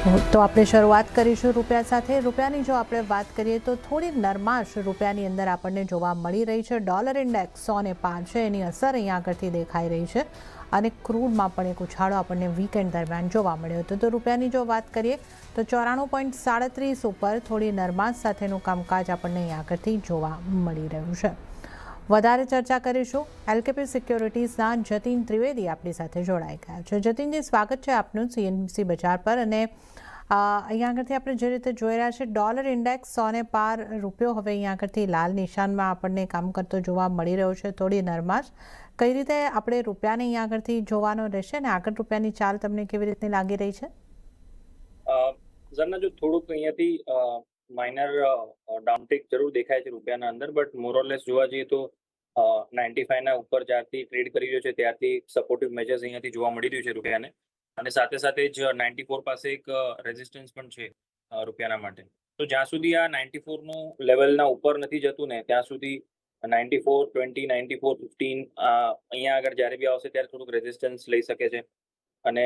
તો આપણે શરૂઆત કરીશું રૂપિયા સાથે. રૂપિયાની જો આપણે વાત કરીએ તો થોડી નરમાશ રૂપિયાની અંદર આપણને જોવા મળી રહી છે. ડોલર ઇન્ડેક્સ 100 પાર છે, એની અસર અહીંયા આગળથી દેખાઈ રહી છે અને ક્રૂડમાં પણ એક ઉછાળો આપણને વીકેન્ડ દરમિયાન જોવા મળ્યો હતો. તો રૂપિયાની જો વાત કરીએ તો 94.37 ઉપર થોડી નરમાશ સાથેનું કામકાજ આપણને અહીંયા આગળથી જોવા મળી રહ્યું છે. વધારે ચર્ચા કરીશું. એલકેપી સિક્યોરિટીઝના જતીન ત્રિવેદી આપણી સાથે જોડાઈ ગયા છે. જતીનજી, સ્વાગત છે આપનું CNBC બજાર પર. અને અહીંયા આગળથી આપણે જે રીતે જોઈ રહ્યા છે, ડોલર ઇન્ડેક્સ 100 પાર, રૂપિયો હવે અહીંયા આગળથી લાલ નિશાનમાં આપણને કામ કરતો જોવા મળી રહ્યો છે. થોડી નરમાશ કઈ રીતે આપણે રૂપિયાને અહીંયા આગળથી જોવાનો રહેશે અને આગળ રૂપિયાની ચાલ તમને કેવી રીતની લાગી રહી છે? ઝરના, જો થોડુંક અહીંયાથી માઇનર ડાઉનટેક જરૂર દેખાય છે રૂપિયાના અંદર, બટ મોરલેસ જોવા જઈએ તો 95 ના ઉપર જ્યારથી ટ્રેડ કરી રહ્યો છે ત્યારથી સપોર્ટિવ મેજર્સ અહીંયાથી જોવા મળી રહ્યું છે રૂપિયાને. અને સાથે સાથે જ 94 પાસે એક રેઝિસ્ટન્સ પણ છે રૂપિયાના માટે. તો જ્યાં સુધી આ 94 નું લેવલના ઉપર નથી જતું ને ત્યાં સુધી 94.20, 94.15 અહીંયા આગળ જ્યારે બી આવશે ત્યારે થોડુંક રેઝિસ્ટન્સ લઈ શકે છે. અને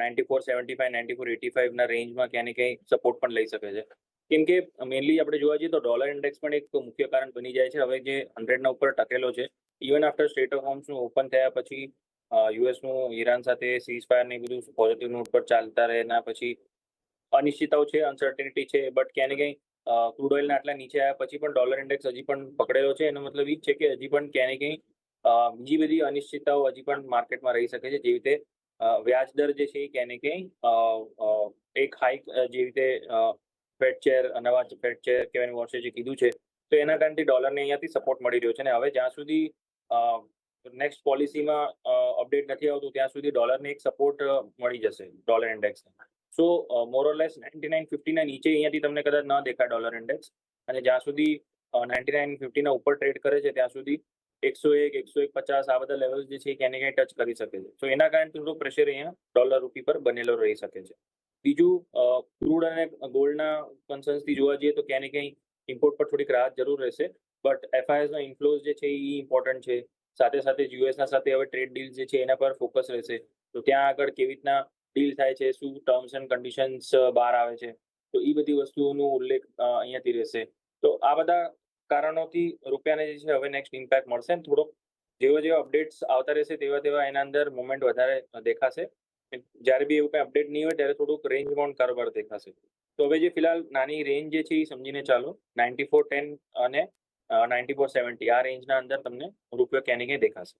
94.75, 94.85 ના રેન્જમાં ક્યાં ને ક્યાંય સપોર્ટ પણ લઈ શકે છે. કેમ કે મેઇનલી આપણે જોવા જઈએ તો ડોલર ઇન્ડેક્સ પણ એક મુખ્ય કારણ બની જાય છે હવે જે 100 ના ઉપર ટકેલો છે. ઇવન આફ્ટર સ્ટેટ ઓફ હોર્મુઝનું ઓપન થયા પછી યુએસનું ઈરાન સાથે સીઝ ફાયર ને બધું પોઝિટિવ નોટ પર ચાલતા રહે, એના પછી અનિશ્ચિતતાઓ છે, અનસર્ટેનિટી છે, બટ ક્યાં ને ક્યાંય ક્રૂડ ઓઇલના આટલા નીચે આવ્યા પછી પણ ડોલર ઇન્ડેક્સ હજી પણ પકડેલો છે. એનો મતલબ એ જ છે કે હજી પણ ક્યાં ને ક્યાંય બીજી બધી અનિશ્ચિતતાઓ હજી પણ માર્કેટમાં રહી શકે છે. જેવી રીતે વ્યાજ દર જે છે એ ક્યાં ને ક્યાંય એક હાઈક, જેવી રીતે ફેડ ચેર, નવા ફેડ ચેર કેવિન વોર્સે જે કીધું છે, તો એના કારણથી ડોલરને અહીંયાથી સપોર્ટ મળી રહ્યો છે. અને હવે જ્યાં સુધી નેક્સ્ટ પોલિસીમાં અપડેટ નથી આવતું ત્યાં સુધી ડોલરને એક સપોર્ટ મળી જશે ડોલર ઇન્ડેક્સને. સો મોરલેસ 99.50 ના નીચે અહીંયાથી તમને કદાચ ન દેખાય ડોલર ઇન્ડેક્સ. અને જ્યાં સુધી 99.50 ના ઉપર ટ્રેડ કરે છે ત્યાં સુધી 101, 101.50 આ બધા લેવલ્સ જે છે ક્યાં ને ક્યાંય ટચ કરી શકે છે. તો એના કારણે થોડું પ્રેશર અહીંયા ડોલર રૂપી પર બનેલો રહી શકે છે. બીજું, ક્રૂડ અને ગોલ્ડના કન્સર્ન્સથી જોવા જઈએ તો ક્યાં ને ક્યાંય ઇમ્પોર્ટ પર થોડીક રાહત જરૂર રહેશે. બટ FISના ઇન્ફ્લોઝ જે છે એ ઇમ્પોર્ટન્ટ છે. સાથે સાથે યુએસના સાથે હવે ટ્રેડ ડીલ જે છે એના પર ફોકસ રહેશે. તો ત્યાં આગળ કેવી રીતના ડીલ થાય છે, શું ટર્મ્સ એન્ડ કન્ડિશન્સ બહાર આવે છે, તો એ બધી વસ્તુઓનો ઉલ્લેખ અહીંયાથી રહેશે. તો આ બધા કારણોથી રૂપિયાને જે છે હવે નેક્સ્ટ ઇમ્પેક્ટ મળશે. થોડોક જેવા અપડેટ્સ આવતા રહેશે તેવા એના અંદર મોમેન્ટ વધારે દેખાશે. જ્યારે બી એવું કંઈ અપડેટ નહીં હોય ત્યારે થોડુંક રેન્જ બાઉન્ડ કારોબાર દેખાશે. તો હવે જે ફિલહાલ નાની રેન્જ જે છે એ સમજીને ચાલો, 94.10 અને 94.70 આ રેન્જના અંદર તમને રૂપિયો ક્યાં ને ક્યાંય દેખાશે.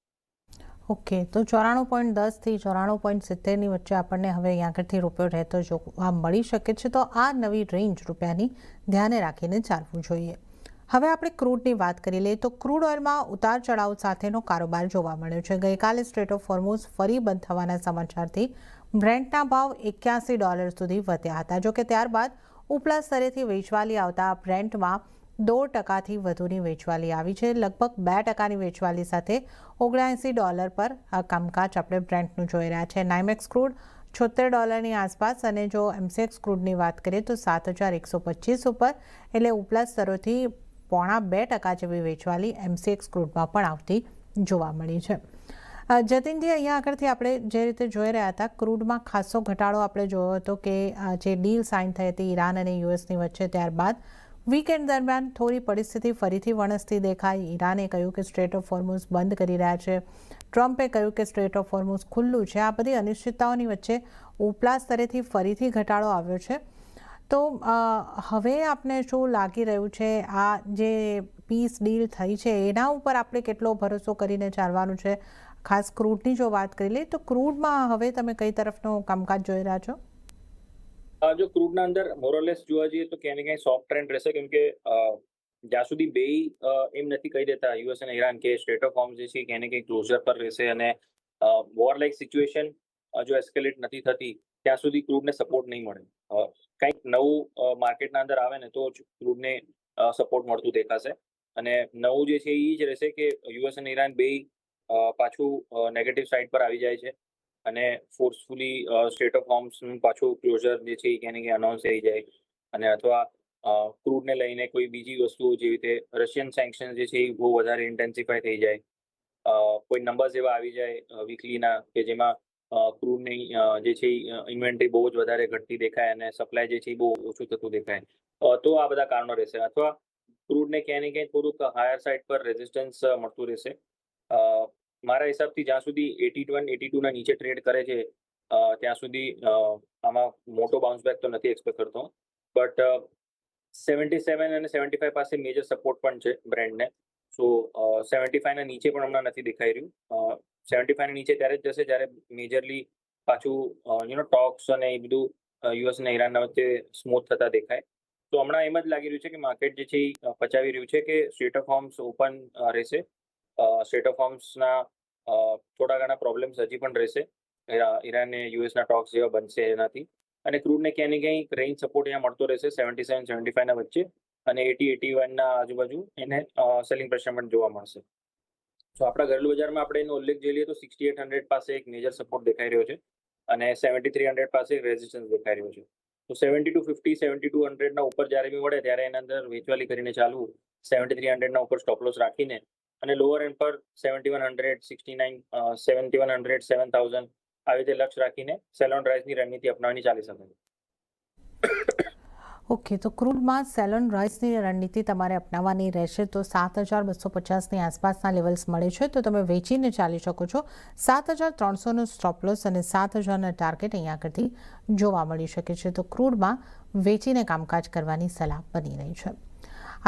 ઓકે, તો 94.10 થી 94.70ની વચ્ચે આપણને હવે અહીંયા આગળથી રૂપિયો રહેતો જોવા મળી શકે છે. તો આ નવી રેન્જ રૂપિયાની ધ્યાને રાખીને ચાલવું જોઈએ. હવે આપણે ક્રૂડની વાત કરી લઈએ તો ક્રૂડ ઓઇલમાં ઉતાર ચઢાવ સાથેનો કારોબાર જોવા મળ્યો છે. ગઈકાલે સ્ટ્રેટ ઓફ હોર્મુઝ ફરી બંધ થવાના સમાચારથી બ્રેન્ટના ભાવ $81 સુધી વધ્યા હતા. જોકે ત્યારબાદ ઉપલા સ્તરેથી વેચવાલી આવતા બ્રેન્ટમાં $2% વધુની વેચવાલી આવી છે. લગભગ 2%ની વેચવાલી સાથે $79 પર આ કામકાજ આપણે બ્રેન્ટનું જોઈ રહ્યા છે. નાઇમેક્સ ક્રૂડ $76ની આસપાસ અને જો MCX ક્રૂડની વાત કરીએ તો 7,125 ઉપર, એટલે ઉપલા સ્તરોથી 0.25% જેવી વેચવાલી MCX ક્રૂડમાં પણ આવતી જોવા મળી છે. જતીનજી, અહીંયા આગળથી આપણે જે રીતે જોઈ રહ્યા હતા, ક્રૂડમાં ખાસો ઘટાડો આપણે જોયો હતો કે જે ડીલ સાઇન થઈ હતી ઈરાન અને યુએસની વચ્ચે, ત્યારબાદ વીકેન્ડ દરમિયાન થોડી પરિસ્થિતિ ફરીથી વણસતી દેખાઈ. ઈરાને કહ્યું કે સ્ટ્રેટ ઓફ હોર્મુઝ બંધ કરી રહ્યા છે, ટ્રમ્પે કહ્યું કે સ્ટ્રેટ ઓફ હોર્મુઝ ખુલ્લું છે. આ બધી અનિશ્ચિતતાઓની વચ્ચે ઉપલા સ્તરેથી ફરીથી ઘટાડો આવ્યો છે. તો હવે આપને શું લાગી રહ્યું છે, આ જે પીસ ડીલ થઈ છે એના ઉપર આપણે કેટલો ભરોસો કરીને ચાલવાનું છે? ખાસ ક્રૂડની જો વાત કરી લઈએ તો ક્રૂડમાં હવે તમે કઈ તરફનું કામકાજ જોઈ રહ્યા છો? જો ક્રૂડના અંદર મોરલેસ જોવા જઈએ તો ક્યાંય ને ક્યાંય સોફ્ટ ટ્રેન્ડ રહેશે. કેમ કે જ્યાં સુધી બે એમ નથી કહી દેતા યુએસ અને ઈરાન કે સ્ટેટ ઓફ હોર્મુઝ જે છે ક્યાંય ને ક્યાંય ક્લોઝર પર રહેશે અને વોર લાઇક સિચ્યુએશન જો એસ્કેલેટ નથી થતી ત્યાં સુધી ક્રૂડને સપોર્ટ નહીં મળે. કંઈક નવું માર્કેટના અંદર આવે ને તો જ ક્રૂડને સપોર્ટ મળતું દેખાશે. અને નવું જે છે એ જ રહેશે કે યુએસ અને ઈરાન બે પાછું નેગેટિવ સાઇડ પર આવી જાય છે અને ફોર્સફુલી સ્ટેટ ઓફ હોર્મુઝનું પાછું ક્લોઝર જે છે એ ક્યાં ને ક્યાં અનાઉન્સ થઈ જાય. અને અથવા ક્રૂડને લઈને કોઈ બીજી વસ્તુઓ જેવી રીતે રશિયન સેન્કશન જે છે એ બહુ વધારે ઇન્ટેન્સિફાય થઈ જાય. કોઈ નંબર્સ એવા આવી જાય વીકલીના કે જેમાં ક્રૂડની જે છે ઇન્વેન્ટરી બહુ જ વધારે ઘટતી દેખાય અને સપ્લાય જે છે એ બહુ ઓછું થતું દેખાય, તો આ બધા કારણો રહેશે. અથવા ક્રૂડને ક્યાંય ને ક્યાંય થોડુંક હાયર સાઇડ પર રેઝિસ્ટન્સ મળતું રહેશે. મારા હિસાબથી જ્યાં સુધી 82 ના નીચે ટ્રેડ કરે છે ત્યાં સુધી આમાં મોટો બાઉન્સ બેક તો નથી એક્સપેક્ટ કરતો. બટ 77 અને 75 પાસે મેજર સપોર્ટ પણ છે બ્રેન્ડને. સો 75 ના નીચે પણ હમણાં નથી દેખાઈ રહ્યું. 75 ના નીચે ત્યારે જ જશે જ્યારે મેજરલી પાછું ટોક્સ અને એ બધું યુએસ અને ઈરાનના વચ્ચે સ્મૂથ થતા દેખાય. તો હમણાં એમ જ લાગી રહ્યું છે કે માર્કેટ જે છે એ પચાવી રહ્યું છે કે સ્ટ્રેટ ઓફ હોર્મ્સ ઓપન રહેશે. સ્ટ્રેટ ઓફ હોર્મ્સના થોડા ઘણા પ્રોબ્લેમ્સ હજી પણ રહેશે. ઈરાન અને યુએસના ટોક્સ જેવા બનશે એનાથી. અને ક્રૂડને ક્યાંય ને ક્યાંય રેન્જ સપોર્ટ અહીંયા મળતો રહેશે 77-75 ના વચ્ચે, અને 80-81 ના આજુબાજુ એને સેલિંગ પ્રેશર પણ જોવા મળશે. તો આપણા ઘરેલું બજારમાં આપણે એનો ઉલ્લેખ જોઈ લઈએ તો 6800 પાસે એક મેજર સપોર્ટ દેખાઈ રહ્યો છે અને 7300 પાસે રેઝિસ્ટન્સ દેખાઈ રહ્યો છે. તો 7250 7200 ના ઉપર જ્યારે બી મળે ત્યારે એના અંદર વેચવાલી કરીને ચાલવું, 7300 ના ઉપર સ્ટોપ લોસ રાખીને, અને લોઅર એન્ડ પર 7100 69 7100 7000 આવી રીતે લક્ષ્ય રાખીને સેલ ઓન રાઇઝની રણનીતિ અપનાવવાની ચાલી શકે. ઓકે, તો ક્રૂડમાં સેલ ઓન રાઇઝની રણનીતિ તમારે અપનાવવાની રહેશે. તો 7250ની આસપાસના લેવલ્સ મળે છે તો તમે વેચીને ચાલી શકો છો. 7300નો સ્ટોપ લોસ અને 7000ના ટાર્ગેટ અહીંયા આગળથી જોવા મળી શકે છે. તો ક્રૂડમાં વેચીને કામકાજ કરવાની સલાહ બની રહી છે.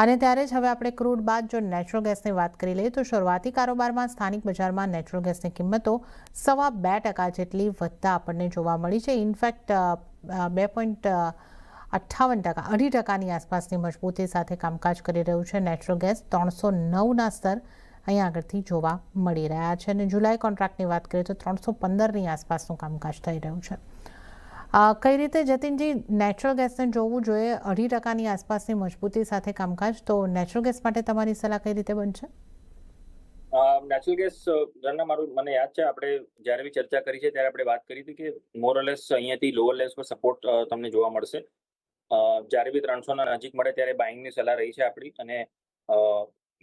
અને ત્યારે જ હવે આપણે ક્રૂડ બાદ જો નેચરલ ગેસની વાત કરી લઈએ તો શરૂઆતી કારોબારમાં સ્થાનિક બજારમાં નેચરલ ગેસની કિંમતો 2.5% જેટલી વધતા આપણને જોવા મળી છે. ઇનફેક્ટ 2.58%, 2.5%ની આસપાસની મજબૂતી સાથે કામકાજ કરી રહ્યું છે નેચરલ ગેસ. 309ના સ્તર અહીંયા આગળથી જોવા મળી રહ્યા છે. અને જુલાઈ કોન્ટ્રાક્ટની વાત કરીએ તો 315ની આસપાસનું કામકાજ થઈ રહ્યું છે. કઈ રીતે જતીનજી નેચરલ ગેસને જોવું જોઈએ? 2.5%ની આસપાસની મજબૂતી સાથે કામકાજ, તો નેચરલ ગેસ માટે તમારી સલાહ કઈ રીતે બનશે? નેચરલ ગેસ મને યાદ છે આપણે જ્યારે બી ચર્ચા કરી છે ત્યારે આપણે વાત કરી હતી કે મોરલેસ અહીંયાથી લોઅર લેવલ્સ પર સપોર્ટ તમને જોવા મળશે. જ્યારે બી 300ના નજીક મળે ત્યારે બાઇંગની સલાહ રહી છે આપણી. અને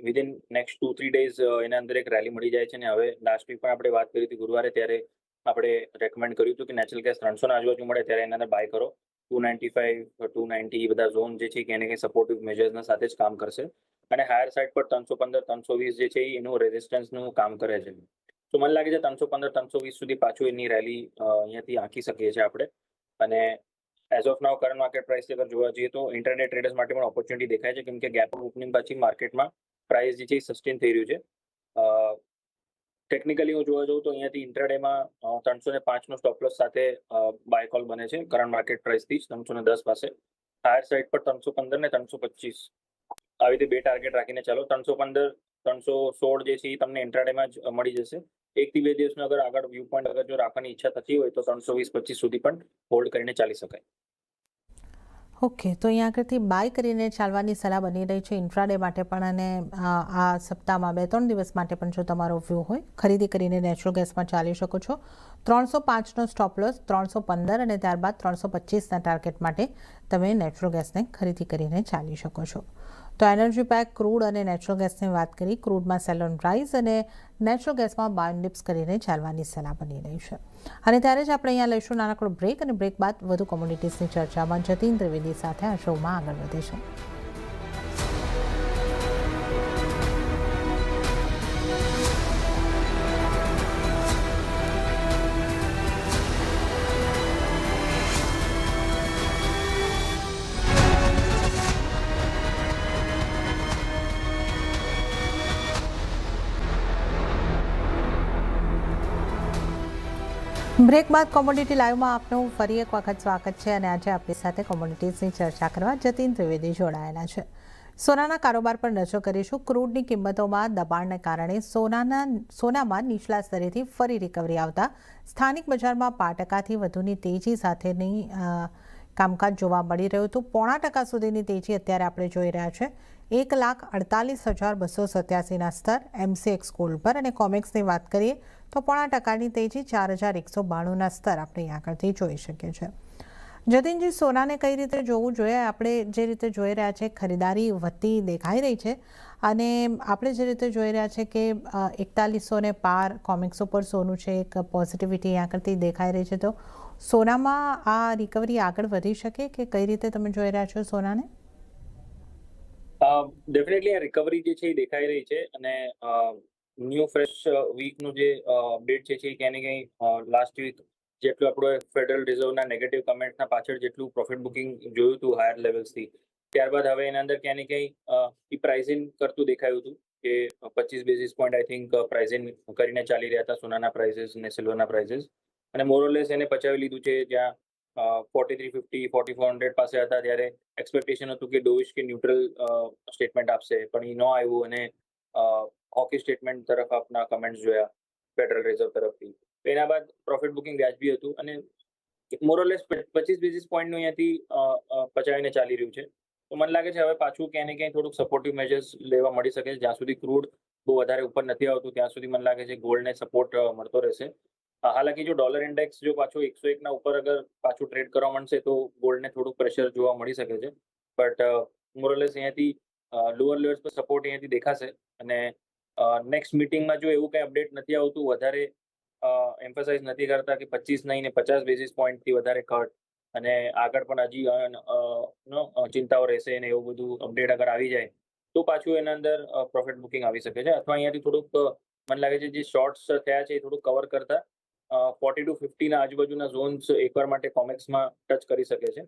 વિધિન નેક્સ્ટ 2-3 ડેઝ એના અંદર એક રેલી મળી જાય છે. અને હવે લાસ્ટ વીક પણ આપણે વાત કરી હતી ગુરુવારે, ત્યારે આપણે રેકમેન્ડ કર્યું હતું કે નેચરલ ગેસ 300ના આજુબાજુ મળે ત્યારે એના અંદર બાય કરો. 295 290 બધા ઝોન જે છે કે એને કંઈ સપોર્ટિવ મેજર્સના સાથે જ કામ કરશે. અને હાયર સાઇડ પર 315 320 જે છે એનું રેઝિસ્ટન્સનું કામ કરે છે. તો મને લાગે છે 315 320 સુધી પાછું એની રેલી અહીંયાથી આંકી શકીએ છીએ આપણે. અને as of now current market price અગર જોવા જઈએ તો ઇન્ટરનેટ ટ્રેડર્સ માટે પણ ઓપોર્ચ્યુનિટી દેખાય છે, કેમ કે ગેપ ઓપનિંગ પછી માર્કેટમાં પ્રાઇસ જે છે સસ્ટેન થઈ રહ્યું છે. ટેકનિકલી હું જોવા જાઉં તો અહીંયાથી ઇન્ટ્રાડેમાં 305નો સ્ટોપ લોસ સાથે બાય કોલ બને છે કરંટ માર્કેટ પ્રાઇસથી 310 પાસે. હાયર સાઇડ પર 315 ને 325 આવી રીતે બે ટાર્ગેટ રાખીને ચાલો. 315 316 જે છે એ તમને ઇન્ટ્રાડેમાં જ મળી જશે. 1 થી 2 દિવસનો અગર આગળ વ્યૂ પોઈન્ટ અગર જો રાખવાની ઈચ્છા થતી હોય તો 320-25 સુધી પણ હોલ્ડ કરીને ચાલી શકાય. ઓકે, તો અહીંયા આગળથી બાય કરીને ચાલવાની સલાહ બની રહી છે ઇન્ફ્રાડે માટે પણ. અને આ સપ્તાહમાં 2-3 દિવસ માટે પણ જો તમારો વ્યૂ હોય, ખરીદી કરીને નેચરલ ગેસમાં ચાલી શકો છો. 305નો સ્ટોપ લોસ, 315 અને ત્યારબાદ 325ના ટાર્ગેટ માટે તમે નેચરલ ગેસને ખરીદી કરીને ચાલી શકો છો. તો એનર્જી પેક, ક્રૂડ અને નેચરલ ગેસની વાત કરી. ક્રૂડમાં સેલ ઓન રાઇઝ અને નેચરલ ગેસમાં બાય ઓન ડિપ્સ કરીને ચાલવાની સલાહ બની રહી છે. અને ત્યારે જ આપણે અહીંયા લઈશું નાનકડો બ્રેક, અને બ્રેક બાદ વધુ કોમોડિટીઝની ચર્ચામાં જતીન ત્રિવેદી સાથે આ શોમાં આગળ વધે છે. બ્રેક બાદ કોમોડિટી લાઈવમાં આપનું ફરી એક વખત સ્વાગત છે. અને આજે આપણી સાથે કોમોડિટીઝની ચર્ચા કરવા જતીન ત્રિવેદી જોડાયેલા છે. સોનાના કારોબાર પર નજર કરીશું. ક્રૂડની કિંમતોમાં દબાણને કારણે સોનામાં નીચલા સ્તરેથી ફરી રિકવરી આવતા સ્થાનિક બજારમાં 5%થી વધુની તેજી સાથેની કામકાજ જોવા મળી રહ્યું હતું. 0.5% સુધીની તેજી અત્યારે આપણે જોઈ રહ્યા છે. 1,48,287ના સ્તર MCX ગોલ્ડ પર. અને કોમેક્સની વાત કરીએ તો 0.5%ની તેજી 4,192ના સ્તર આપણે આગળથી જોઈ શકીએ છીએ. જતીનજી, સોનાને કઈ રીતે જોવું જોઈએ? આપણે જે રીતે જોઈ રહ્યા છે ખરીદારી વધતી દેખાઈ રહી છે. અને આપણે જે રીતે જોઈ રહ્યા છે કે 4100 પાર કોમિક્સ ઉપર સોનું છે, એક પોઝિટિવિટી અહીંયા કરતી દેખાઈ રહી છે, તો સોનામાં આ રિકવરી આગળ વધી શકે કે કઈ રીતે તમે જોઈ રહ્યા છો સોનાને? ડેફિનેટલી આ રિકવરી જે છે એ દેખાઈ રહી છે અને ન્યૂ ફ્રેશ વીકનું જે અપડેટ છે એ ક્યાંય ને ક્યાંય લાસ્ટ વીક જેટલું આપણે ફેડરલ રિઝર્વના નેગેટિવ કમેન્ટના પાછળ જેટલું પ્રોફિટ બુકિંગ જોયું હતું હાયર લેવલ્સથી, ત્યારબાદ હવે એના અંદર ક્યાંય ને ક્યાંય એ પ્રાઇઝિંગ કરતું દેખાયું હતું કે 25 basis point I think pricing કરીને ચાલી રહ્યા હતા સોનાના પ્રાઇઝીસ અને સિલ્વરના પ્રાઇઝીસ, અને મોરલેસ એને પચાવી લીધું છે. જ્યાં 4350 4400 પાસે હતા ત્યારે એક્સપેક્ટેશન હતું કે ડોવિશ કે ન્યુટ્રલ સ્ટેટમેન્ટ આપશે, પણ એ ન આવ્યું અને હોકી સ્ટેટમેન્ટ તરફ આપના કમેન્ટ્સ જોયા ફેડરલ રિઝર્વ તરફથી. એના બાદ પ્રોફિટ બુકિંગ વ્યાજબી હતું અને મોરલેસ 25 બેઝિસ પોઈન્ટનું અહીંયાથી પચાવીને ચાલી રહ્યું છે. તો મને લાગે છે હવે પાછું ક્યાંય ને ક્યાંય થોડુંક સપોર્ટિવ મેજર્સ લેવા મળી શકે છે. જ્યાં સુધી ક્રૂડ બહુ વધારે ઉપર નથી આવતું ત્યાં સુધી મને લાગે છે ગોલ્ડને સપોર્ટ મળતો રહેશે. હાલાકી જો ડોલર ઇન્ડેક્સ જો પાછું 101 ના ઉપર અગર પાછું ટ્રેડ કરવા માંડશે તો ગોલ્ડને થોડુંક પ્રેશર જોવા મળી શકે છે. બટ મોરલેસ અહીંયાથી લોઅર લેવલ્સ પર સપોર્ટ અહીંયાથી દેખાશે અને નેક્સ્ટ મિટિંગમાં જો એવું કંઈ અપડેટ નથી આવતું, વધારે એમ્ફસાઇઝ નથી કરતા કે 25 નહીં ને 50 બેઝિસ પોઈન્ટથી વધારે કટ અને આગળ પણ હજી ચિંતાઓ રહેશે ને એવું બધું અપડેટ અગર આવી જાય તો પાછું એના અંદર પ્રોફિટ બુકિંગ આવી શકે છે. અથવા અહીંયાથી થોડુંક મને લાગે છે જે શોર્ટ્સ થયા છે એ થોડુંક કવર કરતા 40 to 50 ના આજુબાજુના ઝોન્સ એકવાર માટે કોમેક્સમાં ટચ કરી શકે છે.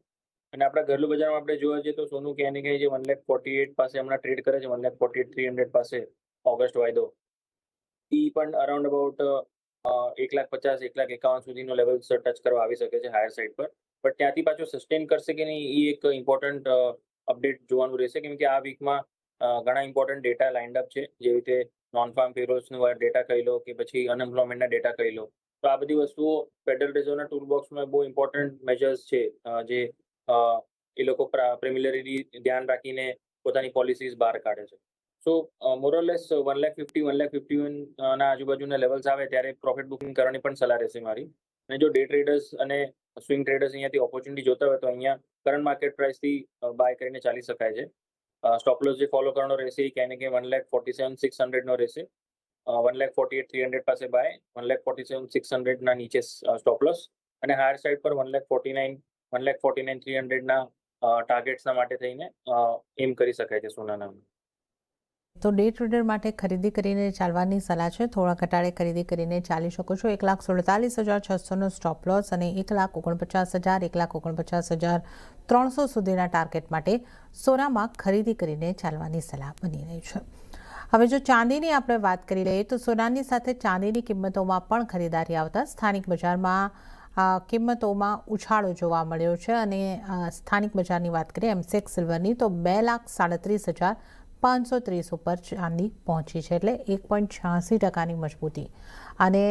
અને આપણા ઘરેલું બજારમાં આપણે જોવા જઈએ તો સોનું ક્યાંય ને ક્યાંય જે 1,48,000 પાસે હમણાં ટ્રેડ કરે છે, 1,48,300 પાસે ઓગસ્ટ વાયદો, એ પણ અરાઉન્ડ અબાઉટ 1,50,000 1,51,000 સુધીનો લેવલ ટચ કરવા આવી શકે છે હાયર સાઇડ પર. બટ ત્યાંથી પાછું સસ્ટેન કરશે કે નહીં એ એક ઇમ્પોર્ટન્ટ અપડેટ જોવાનું રહેશે, કેમ કે આ વીકમાં ઘણા ઇમ્પોર્ટન્ટ ડેટા લાઇન્ડ અપ છે, જેવી રીતે નોન ફાર્મ પેરોલ્સનું ડેટા કહી લો કે પછી અનએમ્પ્લોયમેન્ટના ડેટા કહી લો. તો આ બધી વસ્તુઓ ફેડરલ રિઝર્વના ટૂલ બોક્સમાં બહુ ઇમ્પોર્ટન્ટ મેજર્સ છે જે એ લોકો પ્રિમિલરી ધ્યાન રાખીને પોતાની પોલિસીઝ બહાર કાઢે છે. સો મોરલેસ 1,50,000 1,51,000 ના આજુબાજુના લેવલ્સ આવે ત્યારે પ્રોફિટ બુકિંગ કરવાની પણ સલાહ રહેશે મારી. અને જો ડે ટ્રેડર્સ અને સ્વિંગ ટ્રેડર્સ અહીંયાથી ઓપોર્ચ્યુનિટી જોતા હોય તો અહીંયા કરંટ માર્કેટ પ્રાઇસથી બાય કરીને ચાલી શકાય છે. સ્ટોપ લોસ જે ફોલો કરવાનો રહેશે એ ક્યાંય ને ક્યાંય 1,47,600 નો રહેશે. 1,48,300 પાસે બાય, 1,47,600 ના નીચે સ્ટોપ લોસ અને હાયર સાઇડ પર 1,49,300 ના ટાર્ગેટ્સના માટે થઈને એમ કરી શકાય છે સોનાના. તો ડે ટ્રેડર માટે ખરીદી કરીને ચાલવાની સલાહ છે. થોડા ઘટાડે ખરીદી કરીને ચાલી શકો છો. 1,47,600નો સ્ટોપ લોસ અને 1,49,000 1,49,300 સુધીના ટાર્ગેટ માટે સોનામાં ખરીદી કરીને ચાલવાની સલાહ બની રહી છે. હવે જો ચાંદીની આપણે વાત કરી લઈએ તો સોનાની સાથે ચાંદીની કિંમતોમાં પણ ખરીદારી આવતા સ્થાનિક બજારમાં કિંમતોમાં ઉછાળો જોવા મળ્યો છે અને સ્થાનિક બજારની વાત કરીએ એમસેક્સ સિલ્વરની તો 2,37,530 ઉપર ચાંદી પહોંચી છે, એટલે 1.86% મજબૂતી. અને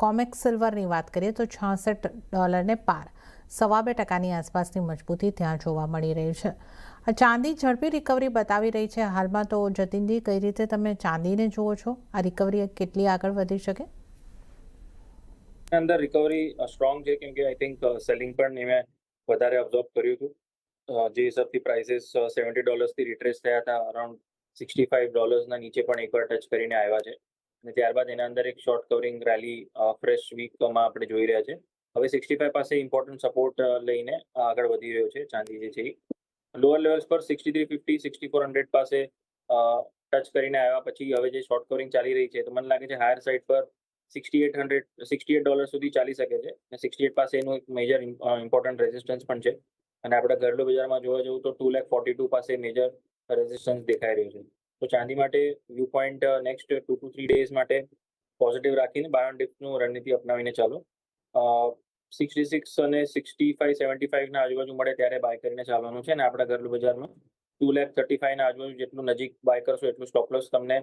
કોમેક્સ સિલ્વરની વાત કરીએ તો $66 પાર, 2.25% આસપાસની મજબૂતી ત્યાં જોવા મળી રહી છે. ચાંદી ઝડપી રિકવરી બતાવી રહી છે હાલમાં, તો જતીનજી કઈ રીતે તમે ચાંદીને જુઓ છો? આ રિકવરી કેટલી આગળ વધી શકે? અંદર રિકવરી સ્ટ્રોંગ છે, કેમ કે આઈ થિંક સેલિંગ પણ એમે વધારે અબ્ઝોર્બ કર્યું હતું. જે હિસાબથી પ્રાઇસીસ $70 થી રિટ્રેસ થયા હતા, અરાઉન્ડ $65 ના નીચે પણ એકવાર ટચ કરીને આવ્યા છે અને ત્યારબાદ એના અંદર એક શોર્ટ કવરિંગ રેલી ફ્રેશ વીકમાં આપણે જોઈ રહ્યા છે. હવે 65 પાસે ઇમ્પોર્ટન્ટ સપોર્ટ લઈને આગળ વધી રહ્યો છે ચાંદી જે છે. લોઅર લેવલ્સ પર 6350 6400 પાસે ટચ કરીને આવ્યા પછી હવે જે શોર્ટ કવરિંગ ચાલી રહી છે તો મને લાગે છે હાયર સાઇડ પર $68 સુધી ચાલી શકે છે અને 68 પાસે એનું એક મેજર ઇમ્પોર્ટન્ટ રેઝિસ્ટન્સ પણ છે. અને આપણે ઘરેલું બજારમાં જોવા જવું તો 2,42,000 પાસે મેજર રેઝિસ્ટન્સ દેખાઈ રહ્યું છે. તો ચાંદી માટે view point next 2 to 3 days માટે પોઝિટિવ રાખીને બાય ઓન ડિપ્સનું રણનીતિ અપનાવીને ચાલો. 66 અને 65 75 ના આજુબાજુ મળે ત્યારે બાય કરીને ચાલવાનું છે અને આપણા ઘરેલું બજારમાં 2,35,000 ના આજુબાજુ જેટલું નજીક બાય કરશો એટલું સ્ટોપ લોસ તમને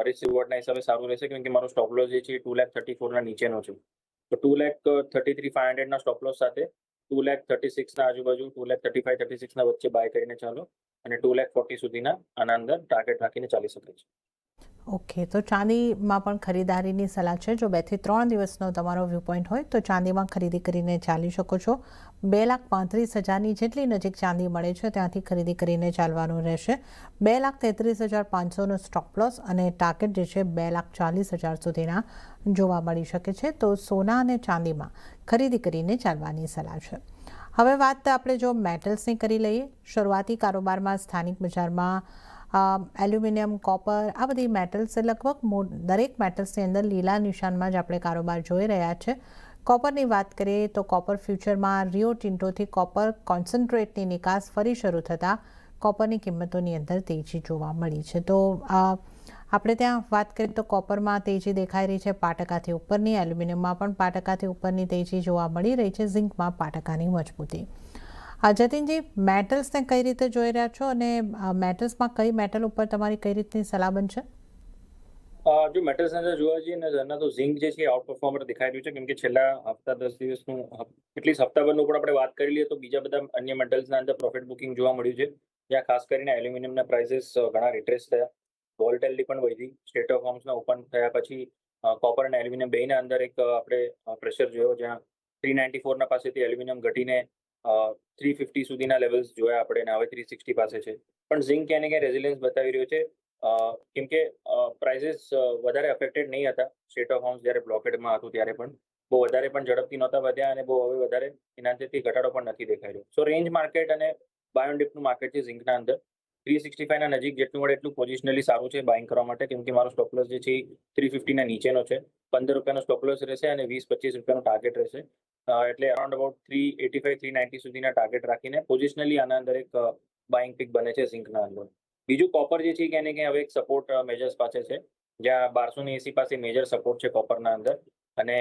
રિસ્ક રિવોર્ડના હિસાબે સારું રહેશે, કેમ કે મારો સ્ટોપ લોસ જે છે 2,34,000 ના નીચેનો છે. તો 2,33,500 ના સ્ટોપ લોસ સાથે 2,36,000 ના આજુબાજુ 2,35,36 ના વચ્ચે બાય કરીને ચાલો અને 2,40,000 સુધીના આના અંદર ટાર્ગેટ રાખીને ચાલી શકે છે. ઓકે, તો ચાંદીમાં પણ ખરીદારીની સલાહ છે. જો 2 થી 3 દિવસનો તમારો વ્યૂ પોઈન્ટ હોય તો ચાંદીમાં ખરીદી કરીને ચાલી શકો છો. 2,35,000ની જેટલી નજીક ચાંદી મળે છે ત્યાંથી ખરીદી કરીને ચાલવાનું રહેશે. 2,33,500નો સ્ટોપ લોસ અને ટાર્ગેટ જે છે 2,40,000 સુધીના જોવા મળી શકે છે. તો સોના અને ચાંદીમાં ખરીદી કરીને ચાલવાની સલાહ છે. હવે વાત આપણે જો મેટલ્સની કરી લઈએ. શરૂઆતી કારોબારમાં સ્થાનિક બજારમાં એલ્યુમિનિયમ, કોપર, આ બધી મેટલ્સ લગભગ દરેક મેટલ્સની અંદર લીલા નિશાનમાં જ આપણે કારોબાર જોઈ રહ્યા છે. કોપરની વાત કરીએ તો કોપર ફ્યુચરમાં રિયો ટિન્ટોથી કોપર કોન્સન્ટ્રેટની નિકાસ ફરી શરૂ થતાં કોપરની કિંમતોની અંદર તેજી જોવા મળી છે. તો આપણે ત્યાં વાત કરીએ તો કોપરમાં તેજી દેખાઈ રહી છે 5% ઉપરની, એલ્યુમિનિયમમાં પણ 5% ઉપરની તેજી જોવા મળી રહી છે, ઝિંકમાં 5%ની મજબૂતી. જતીનજી, મેટલ્સને કઈ રીતે જોઈ રહ્યા છો અને મેટલ્સમાં કઈ મેટલ ઉપર તમારી કઈ રીતની સલાહ બનશે? જો મેટલ્સ અંદર જોવા જઈએ ને તો ઝિંક જે છે આઉટ પરફોર્મર દેખાઈ રહ્યું છે, કેમ કે છેલ્લા હપ્તા 10 દિવસનું એટલીસ્ટ હપ્તાભરનું પણ આપણે વાત કરી લઈએ તો બીજા બધા અન્ય મેટલ્સના અંદર પ્રોફિટ બુકિંગ જોવા મળ્યું છે. જ્યાં ખાસ કરીને એલ્યુમિનિયમના પ્રાઇસીસ ઘણા રિટ્રેસ થયા, વોલેટિલિટી પણ વધી. સ્ટેટ ઓફ હોર્મ્સના ઓપન થયા પછી કોપર અને એલ્યુમિનિયમ બેયના અંદર એક આપણે પ્રેશર જોયો, જ્યાં 394ના પાસેથી એલ્યુમિનિયમ ઘટીને 350 સુધીના લેવલ્સ જોયા આપણે, અને હવે 360 પાસે છે. પણ ઝિંક ક્યાં ને ક્યાં રેઝિલિયન્સ બતાવી રહ્યો છે, કેમ કે પ્રાઇસીસ વધારે અફેક્ટેડ નહીં હતા. સ્ટેટ ઓફ હોર્મ્સ જ્યારે બ્લોકેડમાં હતું ત્યારે પણ બહુ વધારે પણ ઝડપથી નહોતા વધ્યા અને બહુ હવે વધારે એના અંદરથી ઘટાડો પણ નથી દેખાઈ રહ્યો. સો રેન્જ માર્કેટ અને બાય ઓન ડિપનું માર્કેટ છે ઝિંકના અંદર. 365ના નજીક જેટલું મળે એટલું પોઝિશનલી સારું છે બાઇંગ કરવા માટે, કેમ કે મારો સ્ટોપ લોસ જે છે એ 350ના નીચેનો છે. 15 રૂપિયાનો સ્ટોપ લોસ રહેશે અને 20-25 રૂપિયાનો ટાર્ગેટ રહેશે. એટલે અરાઉન્ડ અબાઉટ 385-390 સુધીના ટાર્ગેટ રાખીને પોઝિશનલી આના અંદર એક બાઇંગ પિક બને છે ઝિંકના અંદર. બીજું કોપર જે છે ક્યાં ને ક્યાં હવે એક સપોર્ટ મેજર્સ પાસે છે, જ્યાં 1280 પાસે મેજર સપોર્ટ છે કોપરના અંદર, અને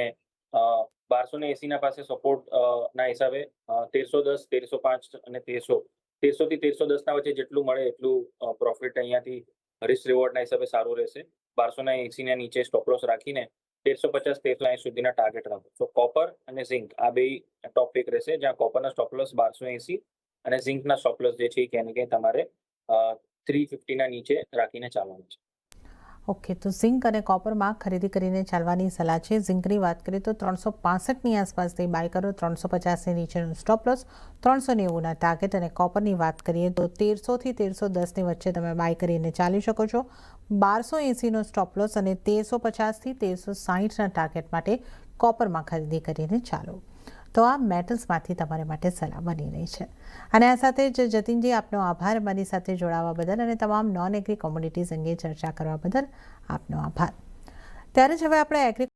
1280ના પાસે સપોર્ટ ના હિસાબે 1310, 1305 અને 1300 થી 1310ના વચ્ચે જેટલું મળે એટલું પ્રોફિટ અહીંયાથી રિસ્ક રિવોર્ડના હિસાબે સારું રહેશે. 1280ના નીચે સ્ટોપ લોસ રાખીને 1350, 1380 સુધીના ટાર્ગેટ રાખો. તો કોપર અને ઝિંક આ બે ટોપ પિક રહેશે, જ્યાં કોપરના સ્ટોપ લોસ 1280 અને ઝિંકના સ્ટોપ લોસ જે છે ક્યાં ને ક્યાં તમારે 350ના નીચે રાખીને ચાલવાનું છે. ઓકે, તો ઝિંક અને કોપરમાં ખરીદી કરીને ચાલવાની સલાહ છે. ઝિંકની વાત કરીએ તો 365ની આસપાસથી બાય કરો, 350ની નીચેનો સ્ટોપ લોસ, 390ના ટાર્ગેટ. અને કોપરની વાત કરીએ તો 1300થી 1310ની વચ્ચે તમે બાય કરીને ચાલી શકો છો. 1280નો સ્ટોપ લોસ અને 1350થી 1360ના ટાર્ગેટ માટે કોપરમાં ખરીદી કરીને ચાલો. તો આ મેટલ્સમાંથી તમારા માટે સલાહ બની રહી છે. અને આ સાથે જ જતીનજી, આપનો આભાર મારી સાથે જોડાવા બદલ અને તમામ નોન એગ્રી કોમોડિટીઝ અંગે ચર્ચા કરવા બદલ આપનો આભાર. ત્યારે જ હવે આપણે એગ્રી